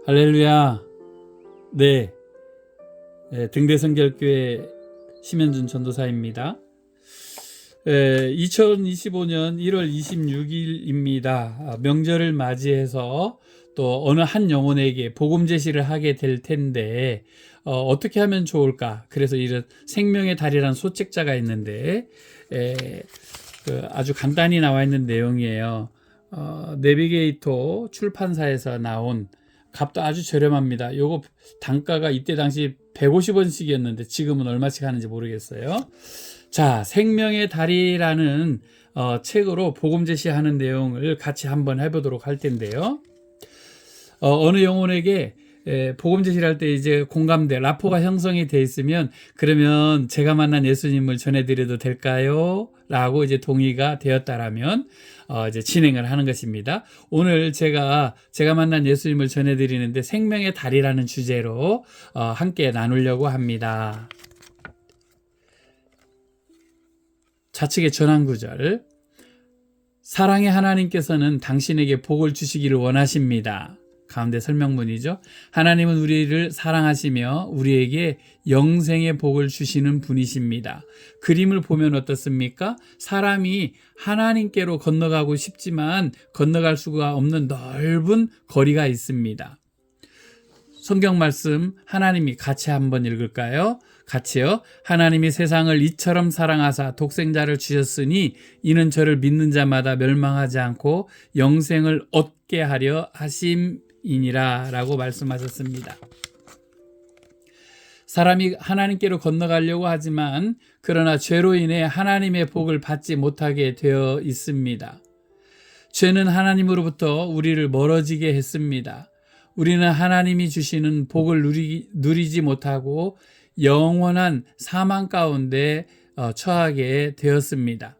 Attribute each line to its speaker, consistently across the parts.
Speaker 1: 할렐루야. 네, 등대성결교회 심현준 전도사입니다. 2025년 1월 26일입니다. 명절을 맞이해서 또 어느 한 영혼에게 복음 제시를 하게 될 텐데 어떻게 하면 좋을까? 그래서 이런 생명의 달이라는 소책자가 있는데 아주 간단히 나와 있는 내용이에요. 내비게이터 출판사에서 나온, 값도 아주 저렴합니다. 요거 단가가 이때 당시 150원씩이었는데 지금은 얼마씩 하는지 모르겠어요. 자, 생명의 달이라는 책으로 복음 제시하는 내용을 같이 한번 해보도록 할 텐데요. 어느 영혼에게 복음 제시를 할 때 이제 공감대, 라포가 형성이 돼 있으면, 그러면 제가 만난 예수님을 전해드려도 될까요? 라고 이제 동의가 되었다라면 이제 진행을 하는 것입니다. 오늘 제가 만난 예수님을 전해드리는데 생명의 달이라는 주제로 함께 나누려고 합니다. 좌측의 전환구절. 사랑의 하나님께서는 당신에게 복을 주시기를 원하십니다. 가운데 설명문이죠. 하나님은 우리를 사랑하시며 우리에게 영생의 복을 주시는 분이십니다. 그림을 보면 어떻습니까? 사람이 하나님께로 건너가고 싶지만 건너갈 수가 없는 넓은 거리가 있습니다. 성경 말씀 하나님이 같이 한번 읽을까요? 같이요. 하나님이 세상을 이처럼 사랑하사 독생자를 주셨으니 이는 저를 믿는 자마다 멸망하지 않고 영생을 얻게 하려 하심이니라 라고 말씀하셨습니다. 사람이 하나님께로 건너가려고 하지만 그러나 죄로 인해 하나님의 복을 받지 못하게 되어 있습니다. 죄는 하나님으로부터 우리를 멀어지게 했습니다. 우리는 하나님이 주시는 복을 누리지 못하고 영원한 사망 가운데 처하게 되었습니다.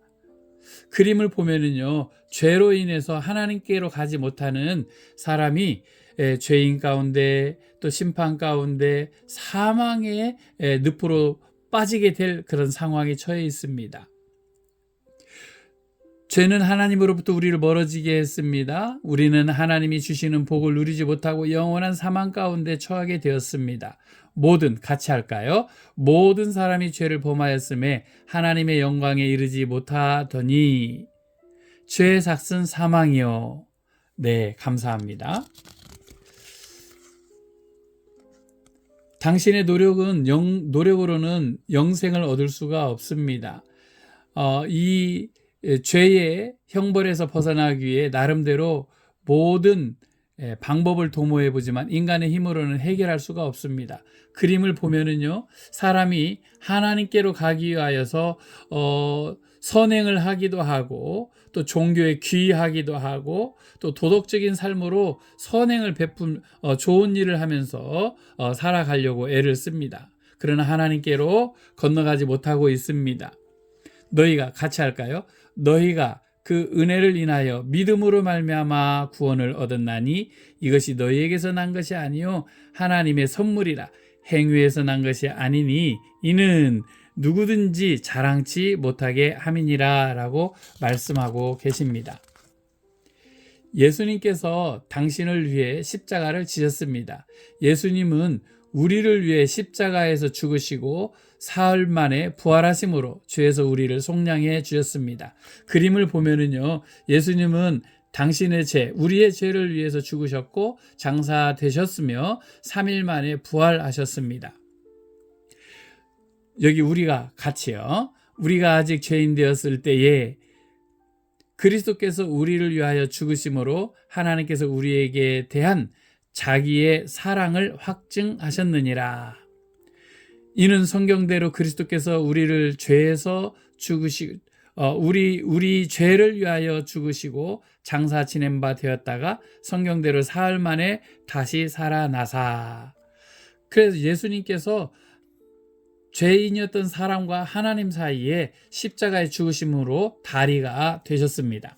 Speaker 1: 그림을 보면은요, 죄로 인해서 하나님께로 가지 못하는 사람이 죄인 가운데 또 심판 가운데 사망의 늪으로 빠지게 될 그런 상황에 처해 있습니다. 죄는 하나님으로부터 우리를 멀어지게 했습니다. 우리는 하나님이 주시는 복을 누리지 못하고 영원한 사망 가운데 처하게 되었습니다. 같이 할까요? 모든 사람이 죄를 범하였음에 하나님의 영광에 이르지 못하더니 죄의 삭은 사망이요. 네, 감사합니다. 당신의 노력으로는 영생을 얻을 수가 없습니다. 이 죄의 형벌에서 벗어나기 위해 나름대로 모든 방법을 도모해 보지만 인간의 힘으로는 해결할 수가 없습니다. 그림을 보면은요, 사람이 하나님께로 가기 위하여서 선행을 하기도 하고 또 종교에 귀의하기도 하고 또 도덕적인 삶으로 선행을 좋은 일을 하면서 살아가려고 애를 씁니다. 그러나 하나님께로 건너가지 못하고 있습니다. 너희가 같이 할까요? 너희가 그 은혜를 인하여 믿음으로 말미암아 구원을 얻었나니 이것이 너희에게서 난 것이 아니요 하나님의 선물이라. 행위에서 난 것이 아니니 이는 누구든지 자랑치 못하게 함이니라 라고 말씀하고 계십니다. 예수님께서 당신을 위해 십자가를 지셨습니다. 예수님은 우리를 위해 십자가에서 죽으시고 사흘 만에 부활하심으로 죄에서 우리를 속량해 주셨습니다. 그림을 보면은요, 예수님은 당신의 죄, 우리의 죄를 위해서 죽으셨고 장사되셨으며 3일 만에 부활하셨습니다. 여기 우리가 같이요. 우리가 아직 죄인 되었을 때에 그리스도께서 우리를 위하여 죽으심으로 하나님께서 우리에게 대한 자기의 사랑을 확증하셨느니라. 이는 성경대로 그리스도께서 우리를 죄에서 우리 죄를 위하여 죽으시고 장사 지낸 바 되었다가 성경대로 사흘 만에 다시 살아나사. 그래서 예수님께서 죄인이었던 사람과 하나님 사이에 십자가의 죽으심으로 다리가 되셨습니다.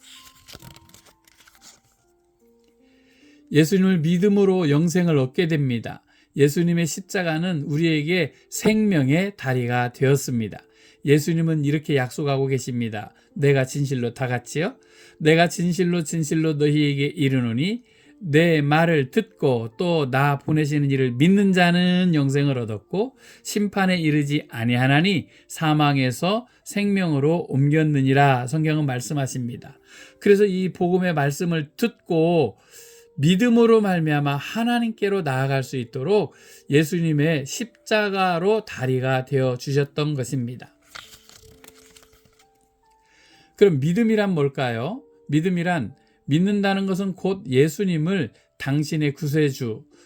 Speaker 1: 예수님을 믿음으로 영생을 얻게 됩니다. 예수님의 십자가는 우리에게 생명의 다리가 되었습니다. 예수님은 이렇게 약속하고 계십니다. 내가 진실로 다 같이요. 내가 진실로 너희에게 이르노니 내 말을 듣고 또 나 보내시는 이를 믿는 자는 영생을 얻었고 심판에 이르지 아니하나니 사망에서 생명으로 옮겼느니라. 성경은 말씀하십니다. 그래서 이 복음의 말씀을 듣고 믿음으로 말미암아 하나님께로 나아갈 수 있도록 예수님의 십자가로 다리가 되어 주셨던 것입니다. 그럼 믿음이란 뭘까요? 믿음이란 믿는다는 것은 곧 예수님을 당신의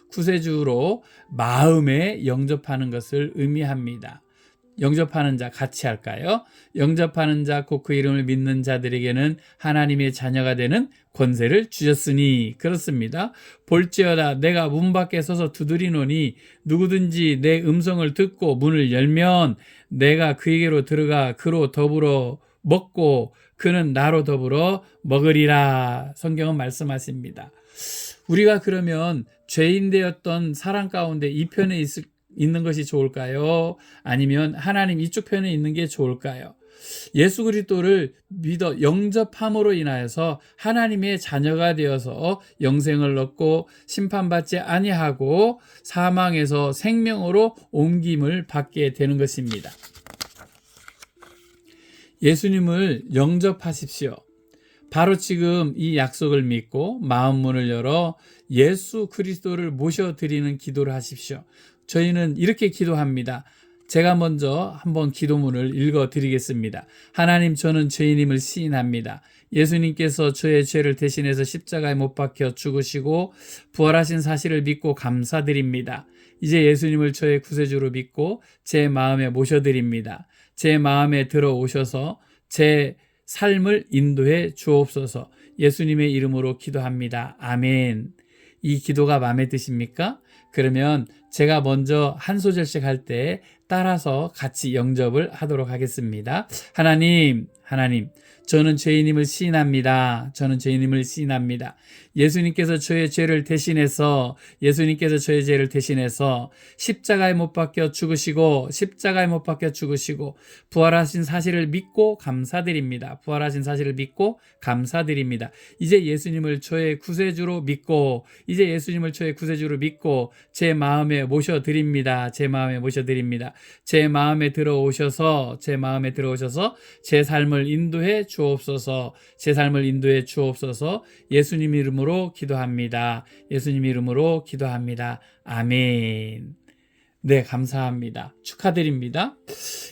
Speaker 1: 구세주로 마음에 영접하는 것을 의미합니다. 영접하는 자 같이 할까요? 영접하는 자 곧 그 이름을 믿는 자들에게는 하나님의 자녀가 되는 권세를 주셨으니. 그렇습니다. 볼지어다 내가 문 밖에 서서 두드리노니 누구든지 내 음성을 듣고 문을 열면 내가 그에게로 들어가 그로 더불어 먹고 그는 나로 더불어 먹으리라. 성경은 말씀하십니다. 우리가 그러면 죄인 되었던 사람 가운데 이 편에 있는 것이 좋을까요? 아니면 하나님 이쪽 편에 있는 게 좋을까요? 예수 그리스도를 믿어 영접함으로 인하여서 하나님의 자녀가 되어서 영생을 얻고 심판받지 아니하고 사망에서 생명으로 옮김을 받게 되는 것입니다. 예수님을 영접하십시오. 바로 지금 이 약속을 믿고 마음 문을 열어 예수 그리스도를 모셔드리는 기도를 하십시오. 저희는 이렇게 기도합니다. 제가 먼저 한번 기도문을 읽어드리겠습니다. 하나님, 저는 죄인임을 시인합니다. 예수님께서 저의 죄를 대신해서 십자가에 못 박혀 죽으시고 부활하신 사실을 믿고 감사드립니다. 이제 예수님을 저의 구세주로 믿고 제 마음에 모셔드립니다. 제 마음에 들어오셔서 제 삶을 인도해 주옵소서. 예수님의 이름으로 기도합니다. 아멘. 이 기도가 마음에 드십니까? 그러면 제가 먼저 한 소절씩 할 때 따라서 같이 영접을 하도록 하겠습니다. 하나님, 저는 죄인임을 시인합니다. 저는 죄인임을 시인합니다. 예수님께서 저의 죄를 대신해서 십자가에 못 박혀 죽으시고 부활하신 사실을 믿고 감사드립니다. 이제 예수님을 저의 구세주로 믿고 제 마음에 모셔드립니다. 제 마음에 들어오셔서 제 삶을 인도해 주옵소서. 예수님 이름으로 기도합니다. 아멘. 네, 감사합니다. 축하드립니다.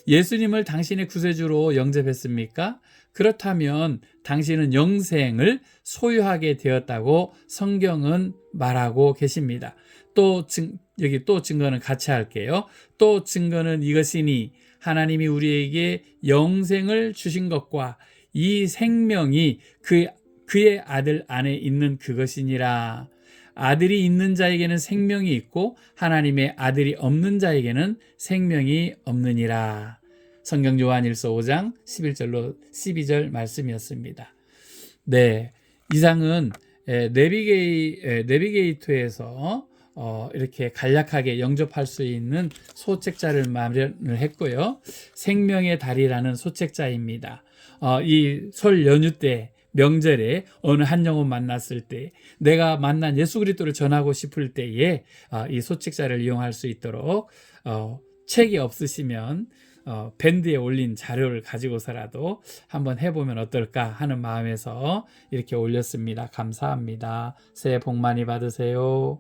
Speaker 1: 예수님을 당신의 구세주로 영접했습니까? 그렇다면 당신은 영생을 소유하게 되었다고 성경은 말하고 계십니다. 여기 또 증거는 같이 할게요. 또 증거는 이것이니 하나님이 우리에게 영생을 주신 것과 이 생명이 그의 아들 안에 있는 그것이니라. 아들이 있는 자에게는 생명이 있고 하나님의 아들이 없는 자에게는 생명이 없느니라. 성경 요한일서 5장 11절로 12절 말씀이었습니다. 네, 이상은 내비게이터에서 이렇게 간략하게 영접할 수 있는 소책자를 마련을 했고요. 생명의 달이라는 소책자입니다. 이 설 연휴 때 명절에 어느 한 영혼 만났을 때 내가 만난 예수 그리스도를 전하고 싶을 때에 이 소책자를 이용할 수 있도록 책이 없으시면 밴드에 올린 자료를 가지고서라도 한번 해보면 어떨까 하는 마음에서 이렇게 올렸습니다. 감사합니다. 새해 복 많이 받으세요.